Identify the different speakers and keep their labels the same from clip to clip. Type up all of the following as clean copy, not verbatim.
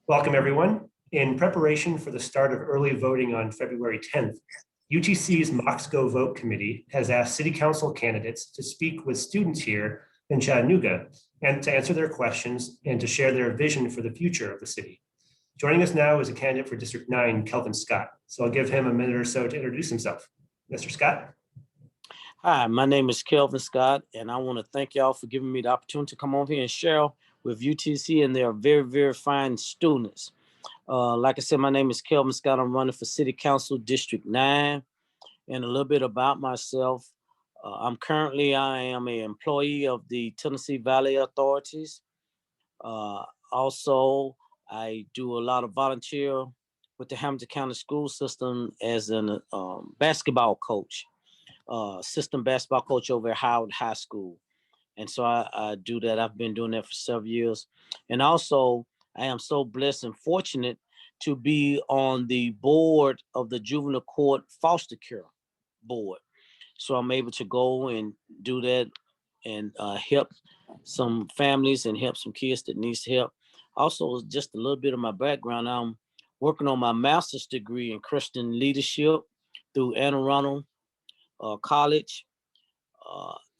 Speaker 1: Welcome, everyone. In preparation for the start of early voting on February 10th, UTC's Mocs Go Vote Committee has asked City Council candidates to speak with students here in Chattanooga and to answer their questions and to share their vision for the future of the city. Joining us now is a candidate for District 9, Kelvin Scott. So I'll give him a minute or so to introduce himself. Mr. Scott.
Speaker 2: Hi, my name is Kelvin Scott, and I want to thank y'all for giving me the opportunity to come over here and share with UTC, and they are very, very fine students. Like I said, my name is Kelvin Scott. I'm running for City Council District 9, and a little bit about myself. I am an employee of the Tennessee Valley Authorities. Also, I do a lot of volunteer with the Hamilton County School System as a basketball coach, assistant basketball coach over at Howard High School. And so I do that. I've been doing that for several years. And also, I am so blessed and fortunate to be on the board of the Juvenile Court Foster Care Board. So I'm able to go and do that and help some families and help some kids that needs help. Also, just a little bit of my background, I'm working on my master's degree in Christian leadership through Anne Arundel College.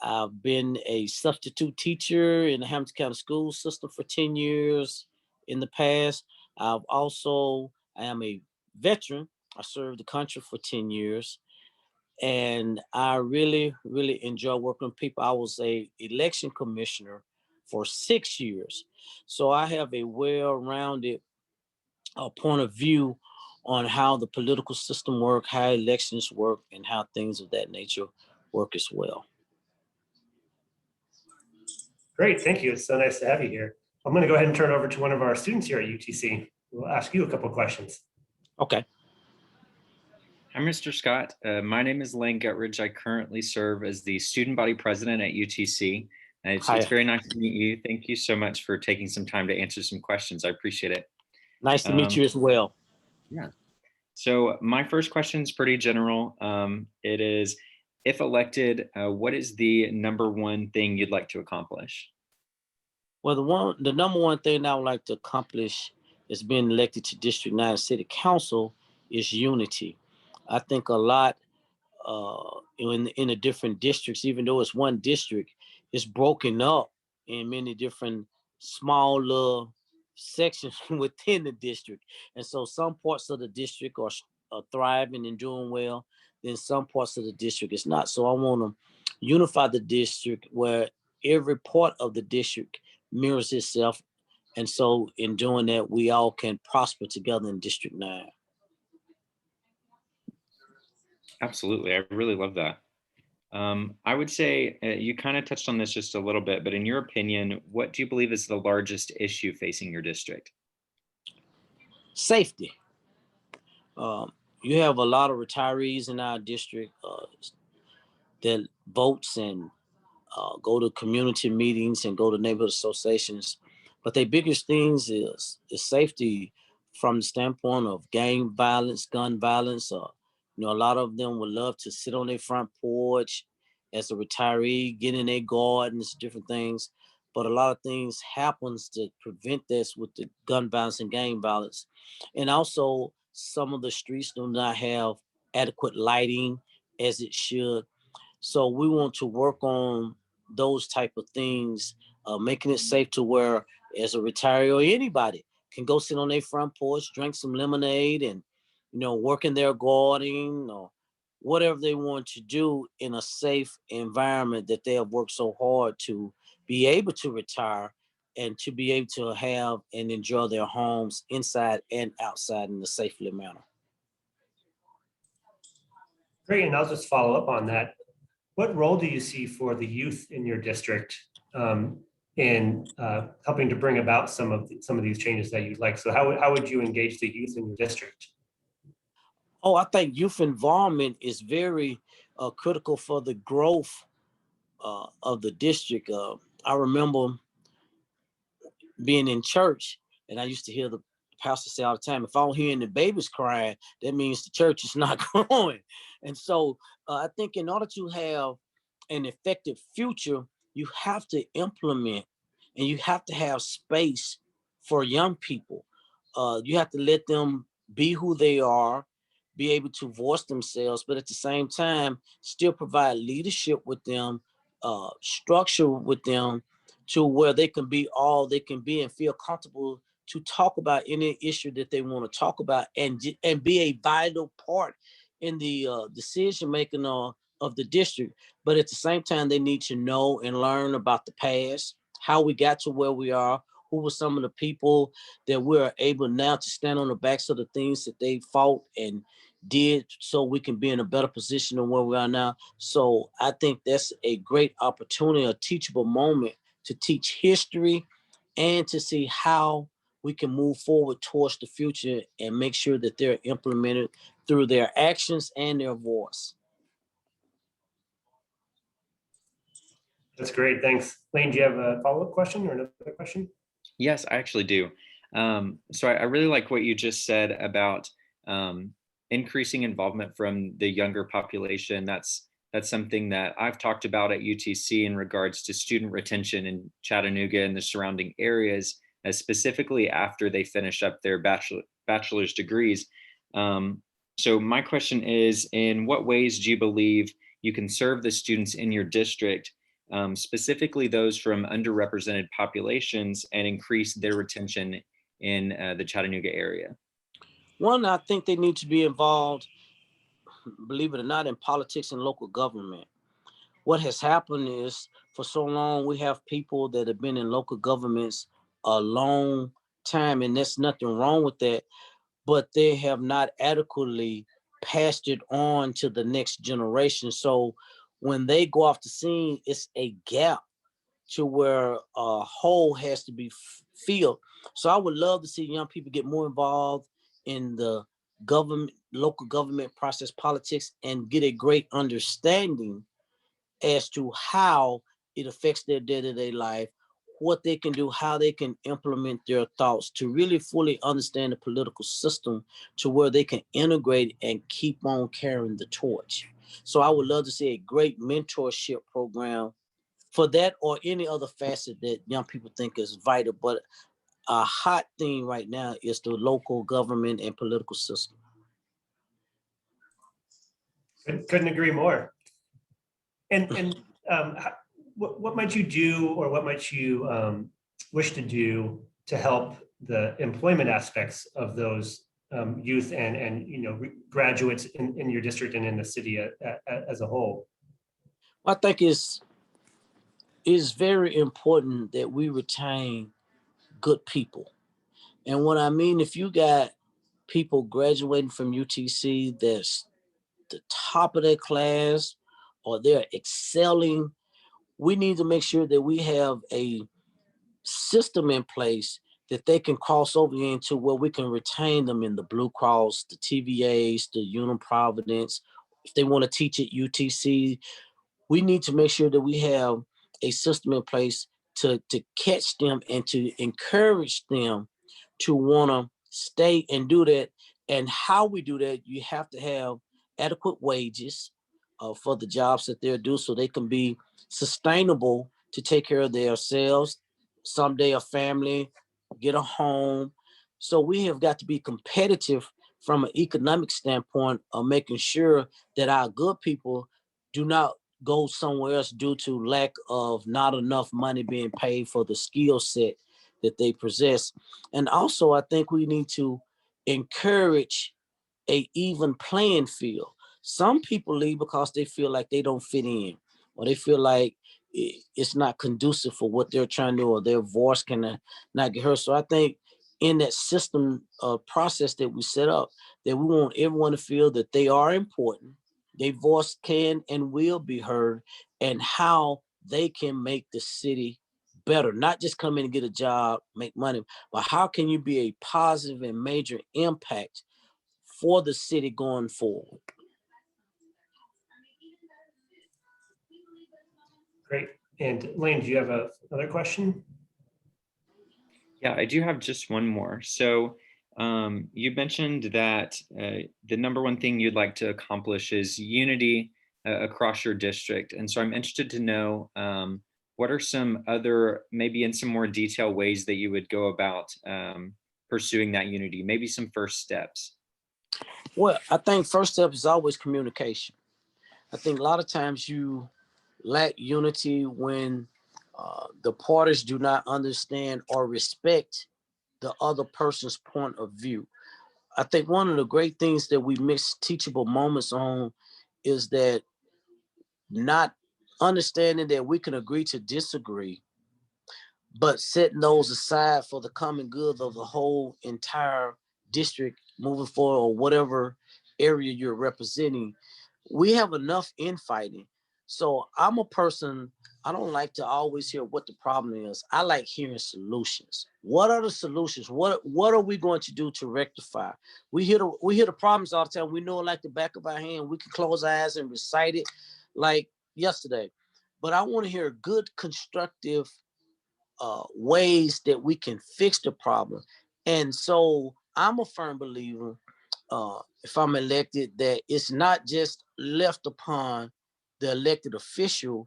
Speaker 2: I've been a substitute teacher in the Hamilton County School System for 10 years in the past. I am a veteran. I served the country for 10 years. And I really, really enjoy working with people. I was a election commissioner for 6 years. So I have a well-rounded point of view on how the political system work, how elections work, and how things of that nature work as well.
Speaker 1: Great, thank you. It's so nice to have you here. I'm going to go ahead and turn it over to one of our students here at UTC. We'll ask you a couple of questions.
Speaker 2: Okay.
Speaker 3: Hi, Mr. Scott. My name is Lane Guttridge. I currently serve as the student body president at UTC. It's very nice to meet you. Thank you so much for taking some time to answer some questions. I appreciate it.
Speaker 2: Nice to meet you as well.
Speaker 3: Yeah. So my first question is pretty general. It is, if elected, what is the number one thing you'd like to accomplish?
Speaker 2: Well, the number one thing I would like to accomplish as being elected to District 9 City Council is unity. I think a lot in the different districts, even though it's one district, it's broken up in many different smaller sections within the district. And so some parts of the district are thriving and doing well, then some parts of the district is not. So I want to unify the district where every part of the district mirrors itself. And so in doing that, we all can prosper together in District 9.
Speaker 3: Absolutely. I really love that. I would say you kind of touched on this just a little bit, but in your opinion, what do you believe is the largest issue facing your district?
Speaker 2: Safety. You have a lot of retirees in our district that votes and go to community meetings and go to neighborhood associations. But their biggest things is safety from the standpoint of gang violence, gun violence. A lot of them would love to sit on their front porch as a retiree, get in their gardens, different things. But a lot of things happens to prevent this with the gun violence and gang violence. And also some of the streets do not have adequate lighting as it should. So we want to work on those type of things, making it safe to where as a retiree or anybody can go sit on their front porch, drink some lemonade and, work in their garden or whatever they want to do in a safe environment that they have worked so hard to be able to retire and to be able to have and enjoy their homes inside and outside in a safely manner.
Speaker 1: Great, and I'll just follow up on that. What role do you see for the youth in your district in helping to bring about some of these changes that you'd like? So how would you engage the youth in your district?
Speaker 2: Oh, I think youth involvement is very critical for the growth of the district. I remember being in church, and I used to hear the pastor say all the time, if I'm hearing the babies crying, that means the church is not growing. And so I think in order to have an effective future, you have to implement and you have to have space for young people. you have to let them be who they are, be able to voice themselves, but at the same time, still provide leadership with them, structure with them to where they can be all they can be and feel comfortable to talk about any issue that they want to talk about and be a vital part in the decision making of the district. But at the same time, they need to know and learn about the past, how we got to where we are, who were some of the people that we're able now to stand on the backs of the things that they fought and did so we can be in a better position than where we are now. So I think that's a great opportunity, a teachable moment to teach history and to see how we can move forward towards the future and make sure that they're implemented through their actions and their voice.
Speaker 1: That's great. Thanks. Lane, do you have a follow-up question or another question?
Speaker 3: Yes, I actually do. So I really like what you just said about increasing involvement from the younger population. That's something that I've talked about at UTC in regards to student retention in Chattanooga and the surrounding areas, specifically after they finish up their bachelor's degrees. So my question is, in what ways do you believe you can serve the students in your district, specifically those from underrepresented populations, and increase their retention in the Chattanooga area?
Speaker 2: One, I think they need to be involved, believe it or not, in politics and local government. What has happened is for so long, we have people that have been in local governments a long time, and there's nothing wrong with that, but they have not adequately passed it on to the next generation. So when they go off the scene, it's a gap to where a hole has to be filled. So I would love to see young people get more involved in the government, local government process, politics, and get a great understanding as to how it affects their day-to-day life, what they can do, how they can implement their thoughts to really fully understand the political system to where they can integrate and keep on carrying the torch. So I would love to see a great mentorship program for that or any other facet that young people think is vital. But a hot thing right now is the local government and political system.
Speaker 1: Couldn't agree more. And what might you do, or what might you wish to do to help the employment aspects of those youth and graduates in your district and in the city as a whole?
Speaker 2: I think it's very important that we retain good people. And what I mean, if you got people graduating from UTC that's the top of their class or they're excelling, we need to make sure that we have a system in place that they can cross over into where we can retain them in the Blue Cross, the TVAs, the Unum Providence. If they want to teach at UTC, we need to make sure that we have a system in place to catch them and to encourage them to want to stay and do that. And how we do that, you have to have adequate wages for the jobs that they're doing so they can be sustainable to take care of themselves, someday a family, get a home. So we have got to be competitive from an economic standpoint of making sure that our good people do not go somewhere else due to lack of not enough money being paid for the skill set that they possess. And also, I think we need to encourage a even playing field. Some people leave because they feel like they don't fit in, or they feel like it's not conducive for what they're trying to do, or their voice can not get heard. So I think in that system process that we set up, that we want everyone to feel that they are important, their voice can and will be heard, and how they can make the city better, not just come in and get a job, make money, but how can you be a positive and major impact for the city going forward?
Speaker 1: Great. And Lane, do you have another question?
Speaker 3: Yeah, I do have just one more. So you mentioned that the number one thing you'd like to accomplish is unity across your district. And so I'm interested to know what are some other, maybe in some more detailed ways that you would go about pursuing that unity? Maybe some first steps.
Speaker 2: Well, I think first step is always communication. I think a lot of times you lack unity when the parties do not understand or respect the other person's point of view. I think one of the great things that we miss teachable moments on is that not understanding that we can agree to disagree, but setting those aside for the common good of the whole entire district moving forward, or whatever area you're representing. We have enough infighting. So I'm a person, I don't like to always hear what the problem is. I like hearing solutions. What are the solutions? What are we going to do to rectify? We hear the problems all the time. We know it like the back of our hand. We can close our eyes and recite it like yesterday. But I want to hear good, constructive ways that we can fix the problem. And so I'm a firm believer, if I'm elected, that it's not just left upon the elected official,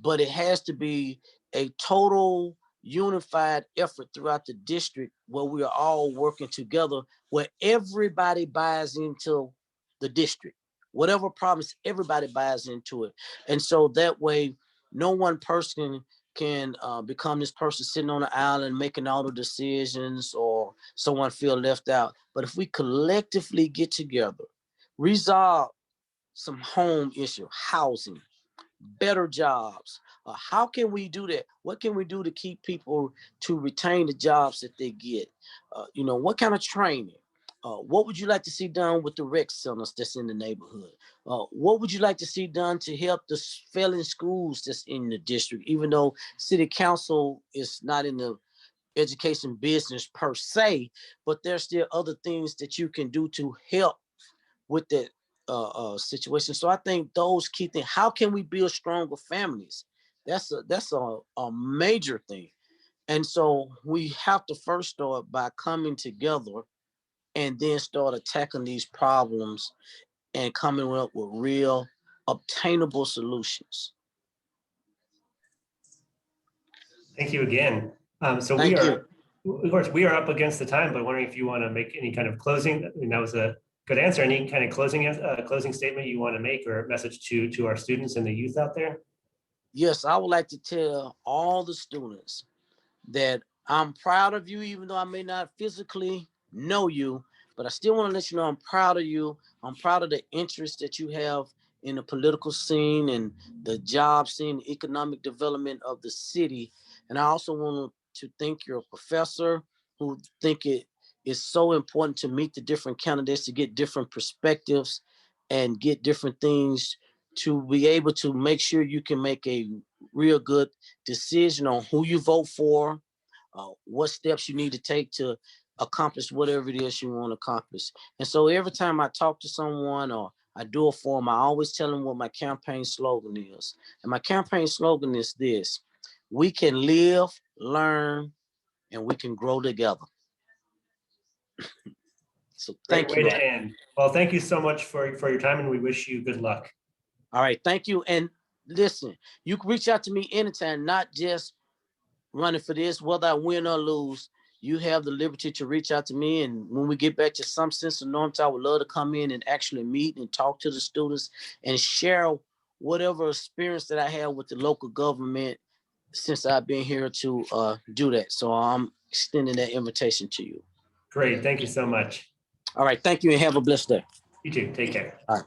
Speaker 2: but it has to be a total unified effort throughout the district where we are all working together, where everybody buys into the district. Whatever problems, everybody buys into it. And so that way, no one person can become this person sitting on the island making all the decisions, or someone feel left out. But if we collectively get together, resolve some home issue, housing, better jobs, how can we do that? What can we do to keep people to retain the jobs that they get? What kind of training? What would you like to see done with the rec centers that's in the neighborhood? What would you like to see done to help the failing schools that's in the district, even though city council is not in the education business per se, but there's still other things that you can do to help with that situation. So I think those key things, how can we build stronger families? That's a major thing. And so we have to first start by coming together and then start attacking these problems and coming up with real obtainable solutions.
Speaker 1: Thank you again. So
Speaker 2: Thank
Speaker 1: we
Speaker 2: you.
Speaker 1: are, of course, we are up against the time, but wondering if you want to make any kind of closing. I mean, that was a good answer. Any kind of closing statement you want to make, or message to our students and the youth out there?
Speaker 2: Yes, I would like to tell all the students that I'm proud of you, even though I may not physically know you, but I still want to let you know I'm proud of you. I'm proud of the interest that you have in the political scene and the job scene, economic development of the city. And I also want to thank your professor, who think it is so important to meet the different candidates, to get different perspectives and get different things, to be able to make sure you can make a real good decision on who you vote for, what steps you need to take to accomplish whatever it is you want to accomplish. And so every time I talk to someone or I do a forum, I always tell them what my campaign slogan is. And my campaign slogan is this: we can live, learn, and we can grow together. So
Speaker 1: Great
Speaker 2: thank you.
Speaker 1: way to end. Well, thank you so much for your time, and we wish you good luck.
Speaker 2: All right, thank you. And listen, you can reach out to me anytime, not just running for this, whether I win or lose. You have the liberty to reach out to me. And when we get back to some sense of normality, I would love to come in and actually meet and talk to the students and share whatever experience that I have with the local government since I've been here to do that. So I'm extending that invitation to you.
Speaker 1: Great. Thank you so much.
Speaker 2: All right. Thank you and have a blessed day.
Speaker 1: You too. Take care.
Speaker 2: All right.